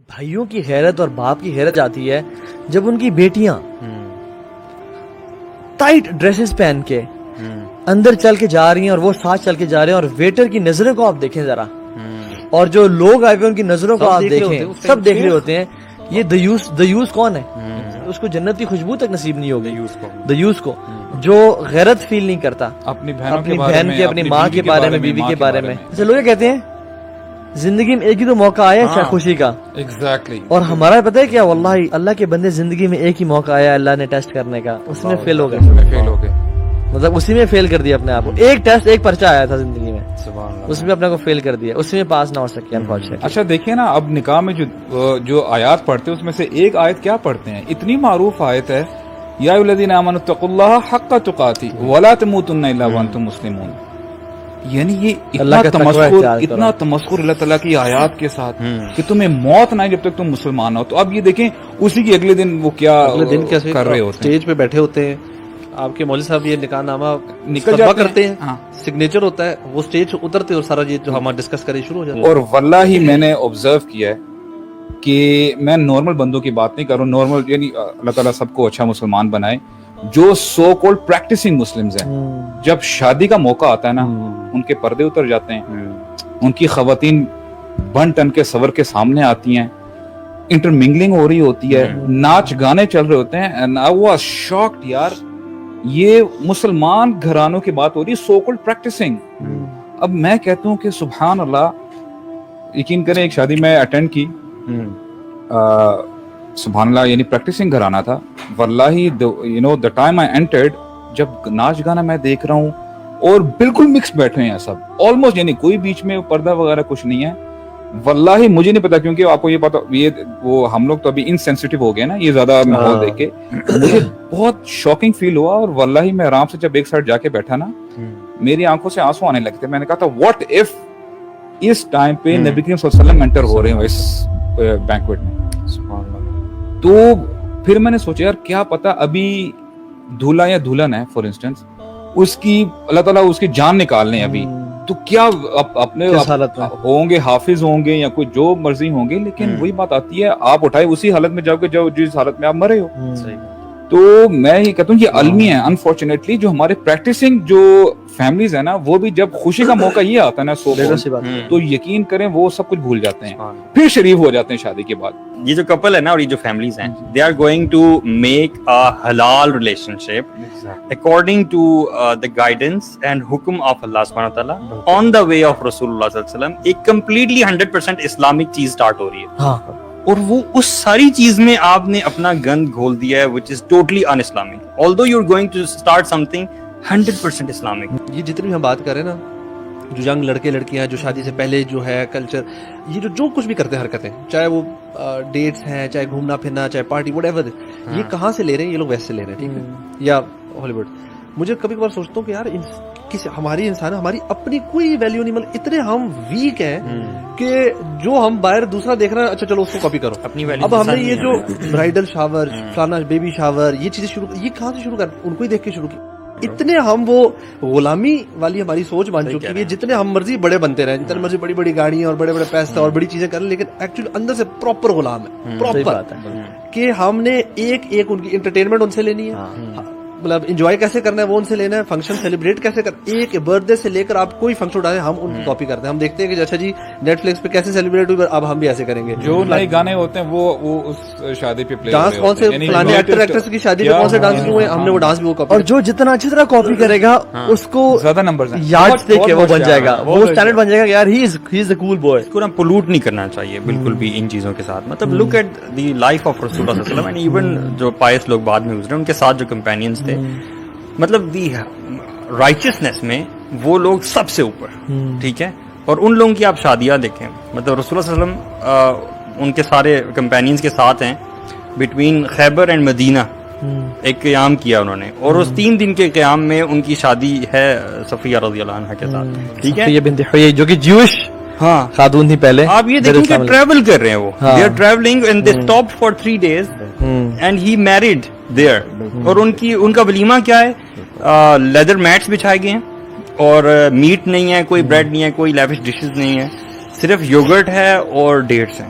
بھائیوں کی غیرت اور باپ کی غیرت آتی ہے جب ان کی بیٹیاں ٹائٹ ڈریسز پہن کے اندر چل کے جا رہی ہیں اور وہ ساتھ چل کے جا رہے ہیں، اور ویٹر کی نظروں کو آپ دیکھیں ذرا، اور جو لوگ آئے ہوئے ان کی نظروں کو آپ دیکھیں، سب دیکھ رہے ہوتے ہیں یہ دیوس کون ہے؟ اس کو جنت کی خوشبو تک نصیب نہیں ہوگی، دیوس کو جو غیرت فیل نہیں کرتا اپنی بہن کے، اپنی ماں کے بارے میں، بیوی کے بارے میں۔ اچھا، لوگ کیا کہتے ہیں زندگی میں ایک ہی تو موقع آیا ہے خوشی کا، ایگزیکٹلی، اور ہمارا پتہ ہے کیا، واللہ اللہ کے بندے زندگی میں ایک ہی موقع آیا اللہ نے ٹیسٹ کرنے کا، اس میں فیل ہو گئے، مطلب اسی میں فیل کر دیا اپنے آپ کو۔ ایک ٹیسٹ، ایک پرچہ آیا تھا زندگی میں، اس میں اپنے کو فیل کر دیا، اس میں پاس نہ ہو سکے انفارچونیٹلی۔ اچھا دیکھیے نا، اب نکاح میں جو آیات پڑھتے ہیں اس میں سے ایک آیت کیا پڑھتے ہیں، اتنی معروف آیت ہے، یا ایھا الذین آمنوا اتقوا اللہ حق تقاتہ ولا تموتن الا وانتم مسلمون، یعنی یہ اتنا تمسخر اللہ تعالیٰ کی آیات کے ساتھ کہ تمہیں موت نہ آئے جب تک تم مسلمان ہو۔ تو اب یہ دیکھیں اسی کے اگلے دن وہ کیا کر رہے ہوتے ہیں، اسٹیج پہ بیٹھے ہوتے ہیں، آپ کے مولوی صاحب یہ نکاح نامہ نکل کرتے ہیں، سگنیچر ہوتا ہے، وہ اسٹیج اترتے اور سارا یہ جو ہم ڈسکس کرے شروع ہو جاتا ہے۔ اور واللہ میں نے آبزرو کیا ہے کہ میں نارمل بندوں کی بات نہیں کر رہا ہوں، نارمل یعنی اللہ تعالیٰ سب کو اچھا مسلمان بنائے، جو سو کولڈ پریکٹسنگ مسلمز ہیں، جب شادی کا موقع آتا ہے نا، ان کے پردے اتر جاتے ہیں، ان کی خواتین بن ٹن کے صبر کے سامنے آتی ہیں، انٹرمنگلنگ ہو رہی ہوتی ہے، ناچ گانے چل رہے ہوتے ہیں، and I was shocked یار، یہ مسلمان گھرانوں کی بات ہو رہی ہے، سو کولڈ پریکٹسنگ۔ اب میں کہتا ہوں کہ سبحان اللہ، یقین کریں ایک شادی میں اٹینڈ کی، سبحان اللہ، یعنی پریکٹسنگ گھرانہ تھا، واللہ you know the time I entered، جب ناچ گانا میں دیکھ رہا ہوں اور بالکل مکس بیٹھے ہیں سب، آلموسٹ، یعنی کوئی بیچ میں پردہ وغیرہ کچھ نہیں ہے۔ واللہ مجھے نہیں پتا، کیونکہ آپ کو یہ پتا، یہ وہ ہم لوگ تو ابھی انسینسٹیو ہو گئے نا یہ زیادہ ماحول دیکھ کے، مجھے بہت شاکنگ فیل ہوا، اور واللہ میں آرام سے جب ایک سائڈ جا کے بیٹھا نا، میری آنکھوں سے آنسو آنے لگتے، میں نے کہا تھا واٹ اف اس ٹائم پہ نبی کریم صلی اللہ علیہ وسلم انٹر ہو رہے ہوں اس بینکویٹ میں۔ تو پھر میں نے سوچا یار کیا پتا ابھی دولہا یا دلہن ہے فار انسٹنس، اس کی اللہ تعالیٰ اس کی جان نکال لیں ابھی، تو کیا اپنے ہوں گے، حافظ ہوں گے یا کوئی جو مرضی ہوں گے، لیکن وہی بات آتی ہے آپ اٹھائے اسی حالت میں جاؤ گے جس حالت میں آپ مرے ہو۔ تو میں یہ کہتا ہوں یہ المی ہے، انفارچونیٹلی جو ہمارے پریکٹسنگ جو فیملیز ہیں نا، وہ بھی جب خوشی کا موقع یہ آتا ہے نا تو یقین کریں وہ سب کچھ بھول جاتے ہیں، پھر شریف ہو جاتے ہیں شادی کے بعد۔ یہ جو کپل ہے نا اور یہ جو فیملیز ہیں، they are going to make a halal relationship according to the guidance and حکم آف اللہ سبحانہ تعالیٰ آن دا وے آف رسول اللہ صلی اللہ علیہ وسلم۔ ایک کمپلیٹلی 100% اسلامک چیز اسٹارٹ ہو رہی ہے، اور وہ اس ساری چیز میں آپ نے اپنا گند گھول دیا ہے which is totally un-Islamic although you're going to start something 100% Islamic۔ یہ جتنی بھی ہم بات کریں نا، جو ینگ لڑکے لڑکیاں جو شادی سے پہلے جو ہے کلچر، یہ جو کچھ بھی کرتے ہیں حرکتیں، چاہے وہ ڈیٹس ہیں، چاہے گھومنا پھرنا، چاہے پارٹی وٹ ایور، یہ کہاں سے لے رہے ہیں؟ یہ لوگ ویسٹ سے لے رہے ہیں، ٹھیک ہے، یا ہالی ووڈ۔ مجھے کبھی کبھار سوچتا ہوں کہ یار ہماری انسان، ہماری اپنی کوئی ویلیو نہیں، مطلب اتنے ہم ویک ہیں کہ جو ہم باہر دوسرا دیکھ رہے ہیں، اچھا چلو اس کو کاپی کرو اپنی ویلیو۔ اب ہم نے یہ جو برائڈل شاور، فلانا بیبی شاور، یہ چیزیں شروع، یہ کہاں سے شروع کر، ان کو ہی دیکھ کے شروع کی۔ اتنے ہم وہ غلامی والی ہماری سوچ بن چکی ہے، جتنے ہم مرضی بڑے بنتے رہے، جتنے مرضی بڑی بڑی گاڑیاں اور بڑے بڑے پیسے اور بڑی چیزیں کریں، لیکن ایکچولی اندر سے پراپر غلام ہے، پراپر، کہ ہم نے ایک ان کی انٹرٹینمنٹ ان سے لینی ہے، مطلب انجوائے کیسے کرنا ہے وہ ان سے لینا ہے، فنکشن سیلیبریٹ کیسے کرنا، ایک برتھ ڈے سے لے کر آپ کوئی فنکشن اٹھائیں ہم ان کی کاپی کرتے ہیں۔ ہم دیکھتے ہیں کہ اچھا جی نیٹ فلکس پہ کیسے سیلیبریٹ ہوئی، اب ہم بھی ایسے کریں گے۔ جو نئے گانے ہوتے ہیں وہ اس شادی پہ پلے ڈانس کون سے فلانے ایکٹر ایکٹریس کی شادی پہ کون سے ڈانس ہوئے، ہم نے وہ ڈانس بھی وہ کاپی، اور جو جتنا اچھی طرح کاپی کرے گا اس کو زیادہ نمبرز ہیں، یاد دیکھ کے وہ بن جائے گا، وہ اسٹینڈرڈ بن جائے گا، یار ہی از the cool boy۔ اس کو نا پولوٹ نہیں کرنا چاہیے بالکل بھی ان چیزوں کے ساتھ، مطلب look at the life of رسول اللہ صلی اللہ علیہ وسلم، ایون جو پائس لوگ بعد میں گزرے ان کے ساتھ جو کمپینینز تھے، مطلب دی رائچسنس میں وہ لوگ سب سے اوپر، ٹھیک ہے۔ اور ان لوگوں کی آپ شادیاں دیکھیں، مطلب رسول اللہ صلی اللہ علیہ وسلم ان کے سارے کمپینینز کے ساتھ ہیں، بٹوین خیبر اینڈ مدینہ ایک قیام کیا انہوں نے، اور اس 3 دن کے قیام میں ان کی شادی ہے صفیہ رضی اللہ عنہا کے ساتھ، ٹھیک ہے، صفیہ بنت حیی جو کہ جیوش خاتون تھی پہلے۔ آپ یہ دیکھیں کہ ٹریول کر رہے ہیں، وہ they are travelling and they stopped for 3 days and he married there, اور ان کا ولیمہ کیا ہے، لیدر میٹس بچھائے گئے ہیں، اور میٹ نہیں ہے، کوئی بریڈ نہیں ہے، کوئی لیوش ڈشز نہیں ہے، صرف یوگرٹ ہے اور ڈیٹس ہیں،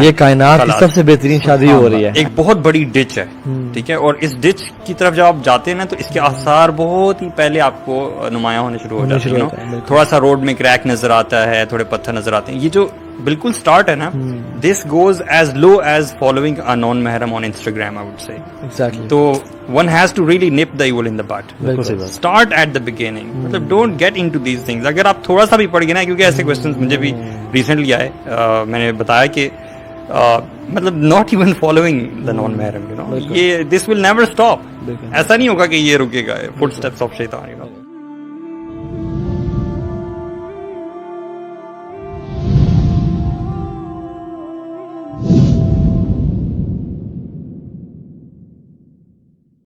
یہ کائنات کی سب سے بہترین شادی ہو رہی ہے. ایک بہت بڑی ڈچ ہے, ٹھیک ہے, اور اس ڈچ کی طرف جب آپ جاتے ہیں نا تو اس کے آثار بہت ہی پہلے آپ کو نمایاں ہونے شروع ہو جاتے ہیں. تھوڑا سا روڈ میں کریک نظر آتا ہے, تھوڑے پتھر نظر آتے ہیں. یہ جو بالکل سٹارٹ ہے نا, this goes as low as following a non محرم on Instagram, I would say. Exactly. تو one has to really nip the evil in the bud, start at the beginning. مطلب don't get into these things. اگر آپ تھوڑا سا بھی پڑھ گئے نا, کیونکہ ایسے کوشچنس مجھے بھی ریسنٹلی آئے, میں نے بتایا کہ مطلب not even following the non محرم, یہ دس ول نیور اسٹاپ. ایسا نہیں ہوگا کہ یہ رکے گا, فٹ اسٹیپس آف شیطان.